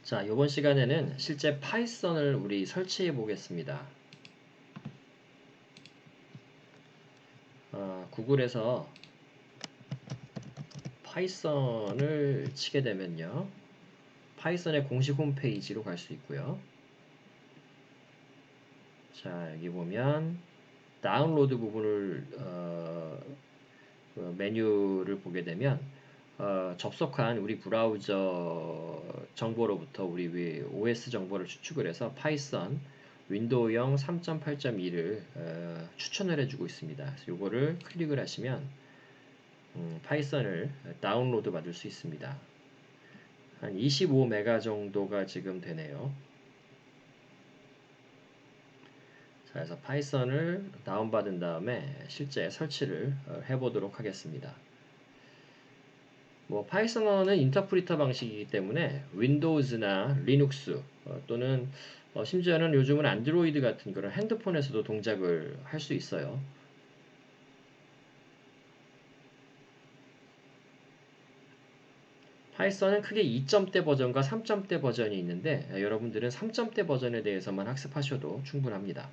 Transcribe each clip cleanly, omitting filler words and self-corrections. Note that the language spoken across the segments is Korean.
자, 이번 시간에는 실제 파이썬을 우리 설치해 보겠습니다. 구글에서 파이썬을 치게 되면요, 파이썬의 공식 홈페이지로 갈 수 있고요. 자, 여기 보면 다운로드 부분을 메뉴를 보게 되면 접속한 우리 브라우저 정보로부터 우리 OS 정보를 추측을 해서 파이썬 윈도우형 3.8.2를 추천을 해주고 있습니다. 그래서 이거를 클릭을 하시면 파이썬을 다운로드 받을 수 있습니다. 한 25메가 정도가 지금 되네요. 자, 그래서 파이썬을 다운받은 다음에 실제 설치를 해보도록 하겠습니다. 파이썬어는 인터프리터 방식이기 때문에 윈도우즈나 리눅스 또는 심지어는 요즘은 안드로이드 같은 그런 핸드폰에서도 동작을 할 수 있어요. 파이썬은 크게 2점대 버전과 3점대 버전이 있는데 여러분들은 3점대 버전에 대해서만 학습하셔도 충분합니다.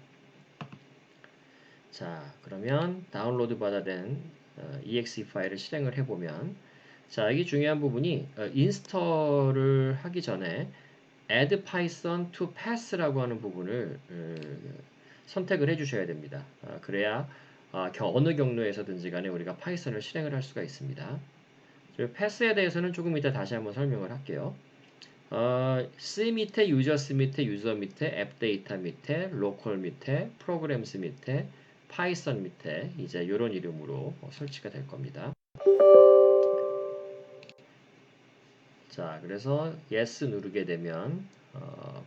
자, 그러면 다운로드 받아낸 exe 파일을 실행을 해보면, 자, 여기 중요한 부분이 인스톨을 하기 전에 add python to pass라고 하는 부분을 선택을 해주셔야 됩니다. 그래야 어느 경로에서든지 간에 우리가 파이썬을 실행을 할 수가 있습니다. 패스에 대해서는 조금 이따 다시 한번 설명을 할게요. C 밑에 유저스 밑에 유저 밑에 앱 데이터 밑에 로컬 밑에 프로그램스 밑에 파이썬 밑에 이제 이런 이름으로 설치가 될 겁니다. 자, 그래서 yes 누르게 되면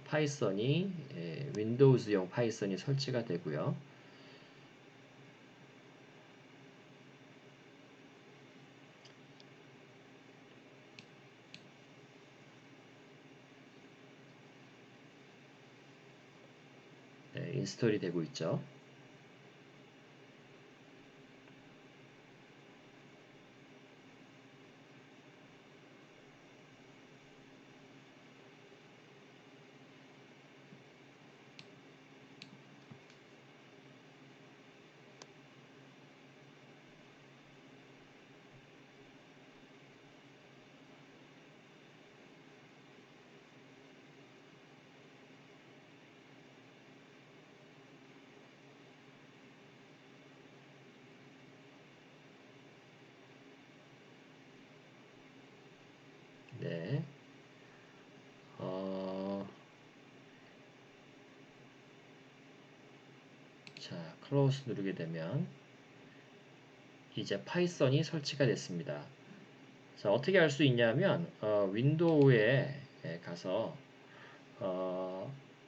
파이썬이 윈도우즈용 파이썬이 설치가 되고요. 네, 인스톨이 되고 있죠. 네. 자, 클로즈 누르게 되면 이제 파이썬이 설치가 됐습니다. 자, 어떻게 할 수 있냐면 윈도우에 가서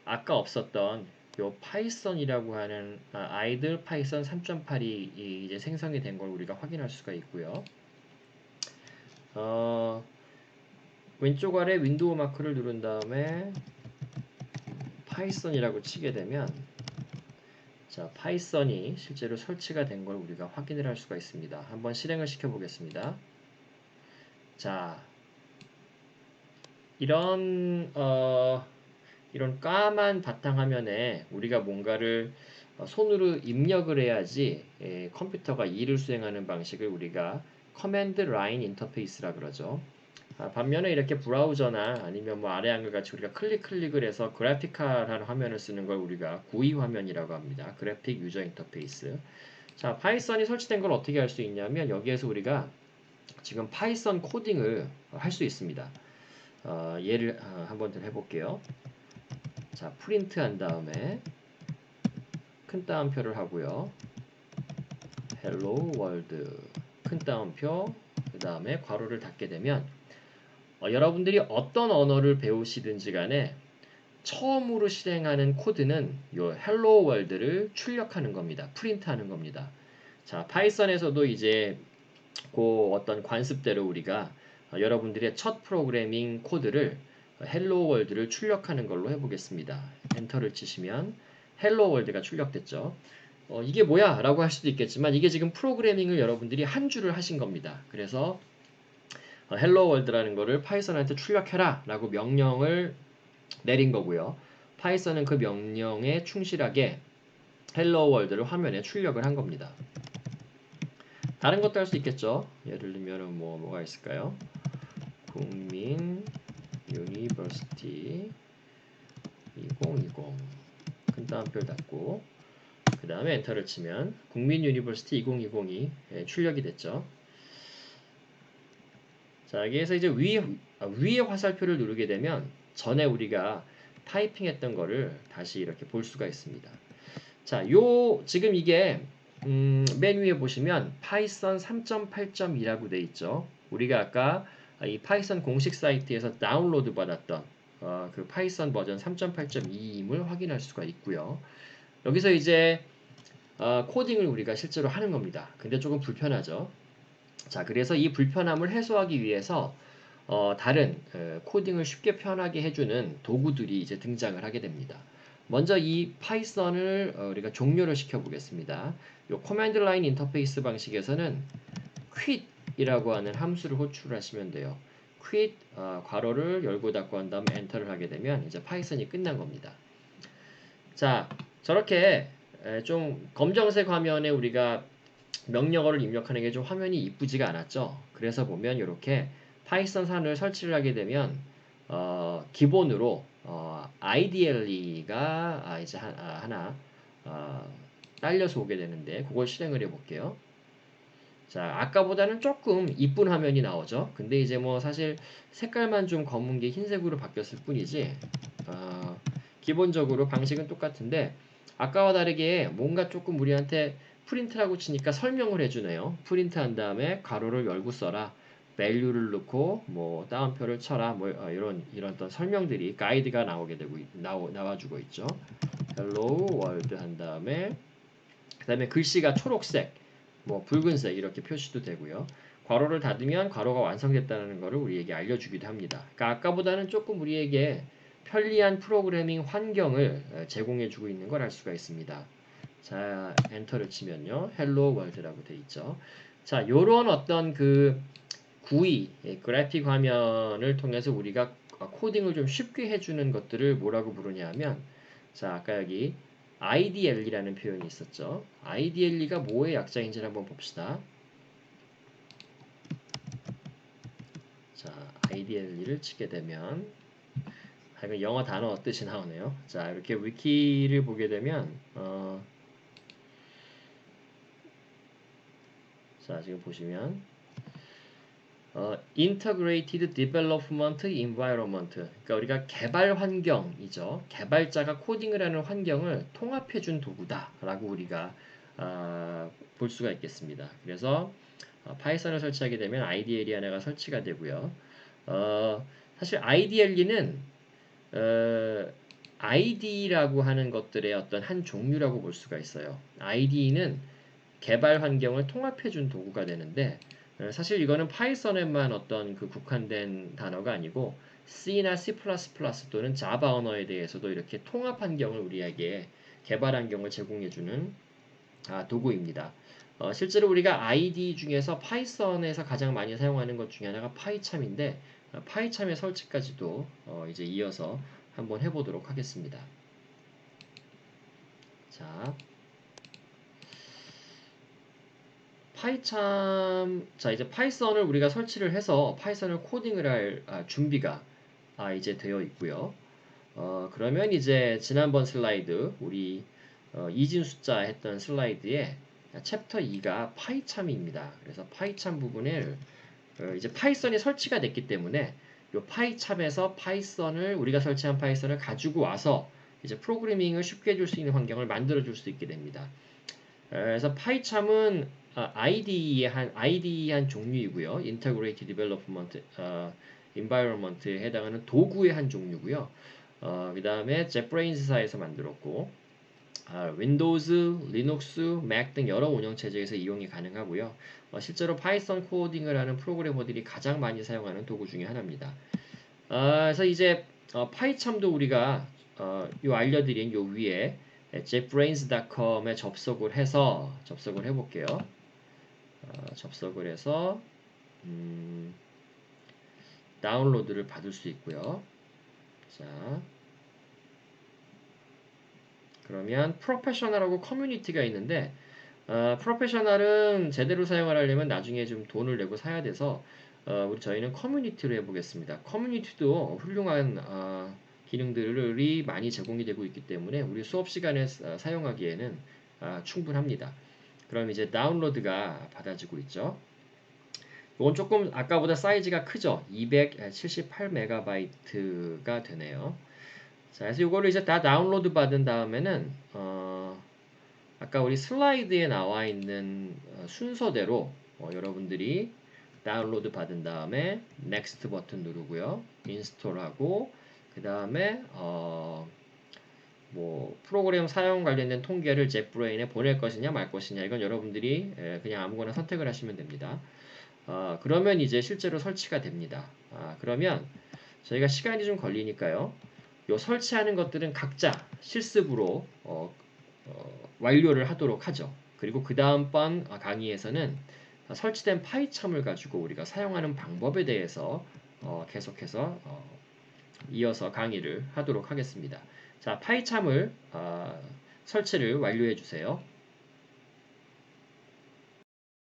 아까 없었던 요 파이썬이라고 하는 아이들 파이썬 3.8이 이제 생성이 된 걸 우리가 확인할 수가 있고요. 왼쪽 아래 윈도우 마크를 누른 다음에 파이썬이라고 치게 되면, 자, 파이썬이 실제로 설치가 된 걸 우리가 확인을 할 수가 있습니다. 한번 실행을 시켜 보겠습니다. 자, 이런 까만 바탕화면에 우리가 뭔가를 손으로 입력을 해야지 컴퓨터가 일을 수행하는 방식을 우리가 커맨드 라인 인터페이스라 그러죠. 반면에 이렇게 브라우저나 아니면 아래 한글 같이 우리가 클릭을 해서 그래픽화라는 화면을 쓰는 걸 우리가 GUI 화면이라고 합니다. 그래픽 유저 인터페이스. 자, 파이썬이 설치된 걸 어떻게 할 수 있냐면 여기에서 우리가 지금 파이썬 코딩을 할 수 있습니다. 예를 한번 더 해볼게요. 자, 프린트 한 다음에 큰 따옴표를 하고요. Hello World 큰 따옴표 그 다음에 괄호를 닫게 되면 여러분들이 어떤 언어를 배우시든지 간에 처음으로 실행하는 코드는 요 Hello World를 출력하는 겁니다. 프린트하는 겁니다. 자, 파이썬에서도 이제 그 어떤 관습대로 우리가 여러분들의 첫 프로그래밍 코드를 Hello World를 출력하는 걸로 해보겠습니다. 엔터를 치시면 Hello World가 출력됐죠. 이게 뭐야? 라고 할 수도 있겠지만 이게 지금 프로그래밍을 여러분들이 한 줄을 하신 겁니다. 그래서 Hello World라는 거를 파이썬한테 출력해라 라고 명령을 내린 거고요. 파이썬은 그 명령에 충실하게 헬로 월드를 화면에 출력을 한 겁니다. 다른 것도 할 수 있겠죠. 예를 들면 뭐가 있을까요? 국민 유니버시티 2020 큰 따옴표를 닫고 그 다음에 엔터를 치면 국민 유니버시티 2020이 출력이 됐죠. 자, 여기에서 이제 위에 화살표를 누르게 되면 전에 우리가 타이핑했던 거를 다시 이렇게 볼 수가 있습니다. 자, 지금 이게 맨 위에 보시면 파이썬 3.8.2라고 돼 있죠. 우리가 아까 이 파이썬 공식 사이트에서 다운로드 받았던 그 파이썬 버전 3.8.2임을 확인할 수가 있고요. 여기서 이제 코딩을 우리가 실제로 하는 겁니다. 근데 조금 불편하죠. 자, 그래서 이 불편함을 해소하기 위해서 다른 코딩을 쉽게 편하게 해주는 도구들이 이제 등장을 하게 됩니다. 먼저 이 파이썬을 우리가 종료를 시켜 보겠습니다. 이 커맨드 라인 인터페이스 방식에서는 quit이라고 하는 함수를 호출하시면 돼요. quit 괄호를 열고 닫고 한 다음에 엔터를 하게 되면 이제 파이썬이 끝난 겁니다. 자, 저렇게 좀 검정색 화면에 우리가 명령어를 입력하는 게 좀 화면이 이쁘지가 않았죠. 그래서 보면 이렇게 파이썬 산을 설치를 하게 되면 기본으로 IDLE가 이제 하나 딸려서 오게 되는데 그걸 실행을 해볼게요. 자, 아까보다는 조금 이쁜 화면이 나오죠. 근데 이제 뭐 사실 색깔만 좀 검은 게 흰색으로 바뀌었을 뿐이지 기본적으로 방식은 똑같은데 아까와 다르게 뭔가 조금 우리한테 프린트라고 치니까 설명을 해주네요. 프린트한 다음에 가로를 열고 써라. value를 넣고 뭐 따옴표를 쳐라. 뭐 이런 어떤 설명들이 가이드가 나와주고 있죠. hello world 한 다음에 그다음에 글씨가 초록색, 뭐 붉은색 이렇게 표시도 되고요. 괄호를 닫으면 괄호가 완성됐다는 것을 우리에게 알려주기도 합니다. 그러니까 아까보다는 조금 우리에게 편리한 프로그래밍 환경을 제공해주고 있는 걸 알 수가 있습니다. 자, 엔터를 치면요. 헬로 월드라고 되어 있죠. 자, 요런 어떤 그 GUI, 그래픽 화면을 통해서 우리가 코딩을 좀 쉽게 해주는 것들을 뭐라고 부르냐 하면 자, 아까 여기 IDLE라는 표현이 있었죠. IDLE가 뭐의 약자인지를 한번 봅시다. 자, IDLE를 치게 되면 이거 영어 단어 뜻이 나오네요. 자, 이렇게 위키를 보게 되면 자, 지금 보시면 Integrated Development Environment. 그러니까 우리가 개발 환경이죠. 개발자가 코딩을 하는 환경을 통합해준 도구다라고 우리가 볼 수가 있겠습니다. 그래서 파이썬을 설치하게 되면 IDLE 하나가 설치가 되고요. 사실 IDLE는 ID라고 하는 것들의 어떤 한 종류라고 볼 수가 있어요. ID는 개발 환경을 통합해준 도구가 되는데 사실 이거는 파이썬에만 어떤 그 국한된 단어가 아니고 C나 C++ 또는 자바 언어에 대해서도 이렇게 통합 환경을 우리에게 개발 환경을 제공해주는 도구입니다. 실제로 우리가 IDE 중에서 파이썬에서 가장 많이 사용하는 것 중에 하나가 파이참인데 파이참의 설치까지도 이제 이어서 한번 해보도록 하겠습니다. 자, 자, 이제 파이썬을 우리가 설치를 해서 파이썬을 코딩을 할 준비가 이제 되어 있고요. 그러면 이제 지난번 슬라이드, 우리 이진 숫자 했던 슬라이드에 챕터 2가 파이참입니다. 그래서 파이참 부분을 이제 파이썬이 설치가 됐기 때문에 이 파이참에서 우리가 설치한 파이썬을 가지고 와서 이제 프로그래밍을 쉽게 해줄 수 있는 환경을 만들어 줄 수 있게 됩니다. 그래서 파이참은 IDE의 한 종류이고요. Integrated Development Environment에 해당하는 도구의 한 종류고요. 그 다음에 JetBrains사에서 만들었고 윈도우즈, 리눅스, 맥 등 여러 운영체제에서 이용이 가능하고요. 실제로 파이썬 코딩을 하는 프로그래머들이 가장 많이 사용하는 도구 중에 하나입니다. 그래서 이제 파이참도 우리가 요 알려드린 요 위에 jetbrains.com에 접속을 해볼게요. 접속을 해서 다운로드를 받을 수 있고요. 자, 그러면 프로페셔널하고 커뮤니티가 있는데 프로페셔널은 제대로 사용을 하려면 나중에 좀 돈을 내고 사야 돼서 저희는 커뮤니티로 해보겠습니다. 커뮤니티도 훌륭한 기능들이 많이 제공이 되고 있기 때문에 우리 수업 시간에 사용하기에는 충분합니다. 그럼 이제 다운로드가 받아지고 있죠. 이건 조금 아까보다 사이즈가 크죠. 278MB가 되네요. 자, 그래서 이거를 이제 다 다운로드 받은 다음에는 아까 우리 슬라이드에 나와 있는 순서대로 여러분들이 다운로드 받은 다음에 Next 버튼 누르고요. 인스톨하고 그 다음에 뭐 프로그램 사용 관련된 통계를 젯브레인에 보낼 것이냐 말 것이냐 이건 여러분들이 그냥 아무거나 선택을 하시면 됩니다. 그러면 이제 실제로 설치가 됩니다. 그러면 저희가 시간이 좀 걸리니까요. 요 설치하는 것들은 각자 실습으로 완료를 하도록 하죠. 그리고 그 다음번 강의에서는 설치된 파이첨을 가지고 우리가 사용하는 방법에 대해서 계속해서 이어서 강의를 하도록 하겠습니다. 자, 파이참을 설치를 완료해 주세요.